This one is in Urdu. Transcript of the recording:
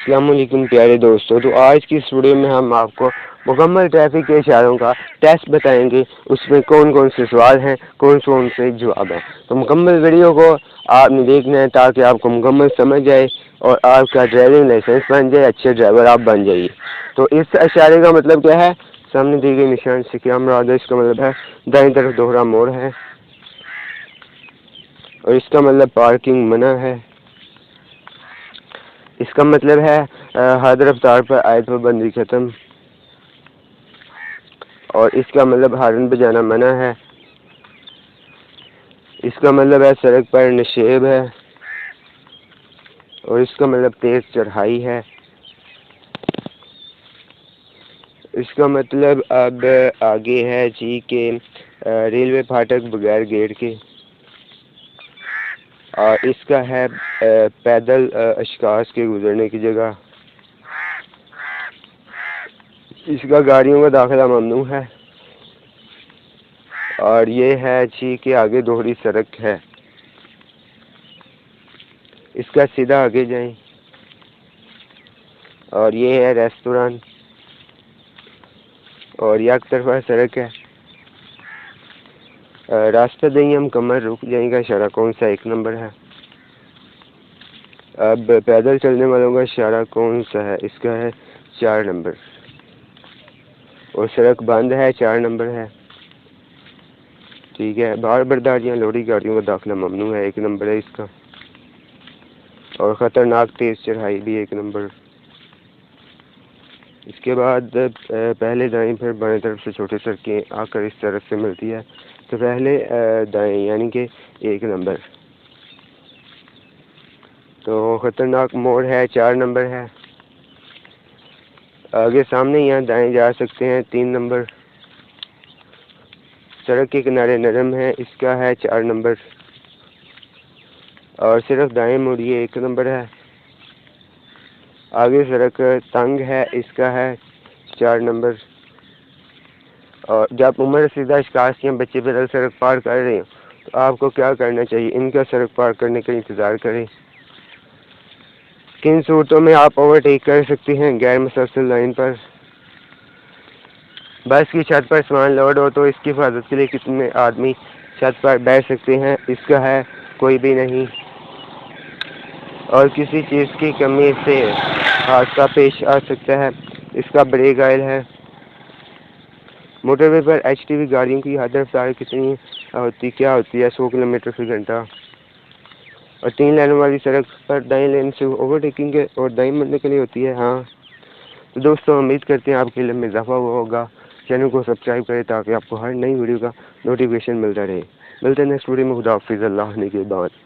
السلام علیکم پیارے دوستوں، تو آج کی اس ویڈیو میں ہم آپ کو مکمل ٹریفک کے اشاروں کا ٹیسٹ بتائیں گے۔ اس میں کون کون سے سوال ہیں، کون سے جواب ہیں، تو مکمل ویڈیو کو آپ نے دیکھنا ہے تاکہ آپ کو مکمل سمجھ جائے اور آپ کا ڈرائیونگ لائسنس بن جائے، اچھے ڈرائیور آپ بن جائیے۔ تو اس اشارے کا مطلب کیا ہے؟ سامنے دی گئی نشان سے کیا مراد ہے؟ اس کا مطلب ہے دائیں طرف دوہرا موڑ ہے، اور اس کا مطلب پارکنگ منع ہے۔ اس کا مطلب ہے حد رفتار پر عائد پابندی ختم، اور اس کا مطلب ہارن بجانا منع ہے۔ اس کا مطلب ہے سڑک پر نشیب ہے، اور اس کا مطلب تیز چڑھائی ہے۔ اس کا مطلب اب آگے ہے جی کہ ریلوے پھاٹک بغیر گیٹ کے، اور اس کا ہے پیدل اشخاص کے گزرنے کی جگہ۔ اس کا گاڑیوں کا داخلہ ممنوع ہے، اور یہ ہے جی کہ آگے دوہری سڑک ہے۔ اس کا سیدھا آگے جائیں، اور یہ ہے ریستوران، اور یک طرفہ سڑک ہے۔ راستہ دیں ہم کمر رک جائیں گا، اشارہ کون سا؟ 1 نمبر ہے۔ اب پیدل چلنے والوں کا اشارہ کون سا ہے؟ اس کا ہے 4 نمبر، اور سڑک بند ہے، 4 نمبر ہے۔ ٹھیک ہے، بھار برداریاں لوڈی گاڑیوں کا داخلہ ممنوع ہے، 1 نمبر ہے اس کا، اور خطرناک تیز چڑھائی بھی 1 نمبر۔ اس کے بعد پہلے دائیں پھر بائیں طرف سے چھوٹی سڑکیں آ کر اس طرف سے ملتی ہے، تو پہلے دائیں یعنی کہ 1 نمبر۔ تو خطرناک موڑ ہے، 4 نمبر ہے۔ آگے سامنے یہاں دائیں جا سکتے ہیں، 3 نمبر۔ سڑک کے کنارے نرم ہے، اس کا ہے 4 نمبر، اور صرف دائیں مڑیے 1 نمبر ہے۔ آگے سڑک تنگ ہے، اس کا ہے 4 نمبر، اور جب عمر رسیدہ اشخاص یا بچے پیدل سڑک پار کر رہے ہیں تو آپ کو کیا کرنا چاہیے؟ ان کا سڑک پار کرنے کا انتظار کریں۔ کن صورتوں میں آپ اوورٹیک کر سکتے ہیں؟ غیر مسلسل لائن پر، بس کی چھت پر سامان لوڈ ہو تو اس کی حفاظت کے لیے کتنے آدمی چھت پر بیٹھ سکتے ہیں؟ اس کا ہے کوئی بھی نہیں، اور کسی چیز کی کمی سے حادثہ پیش آ سکتا ہے، اس کا بریک آئل ہے۔ موٹر وے پر ایچ ٹی وی گاڑیوں کی حد رفتار کتنی کیا ہوتی ہے؟ 100 کلومیٹر فی گھنٹہ، اور 3 لائنوں والی سڑک پر دائیں لین سے اوورٹیکنگ اور دائیں مڑنے کے لیے ہوتی ہے۔ ہاں تو دوستوں، امید کرتے ہیں آپ کے علم میں اضافہ ہوا ہوگا۔ چینل کو سبسکرائب کریں تاکہ آپ کو ہر نئی ویڈیو کا نوٹیفیکیشن ملتا رہے۔ ملتے ہیں نیکسٹ ویڈیو میں۔ خدا حافظ، اللہ نگہبان۔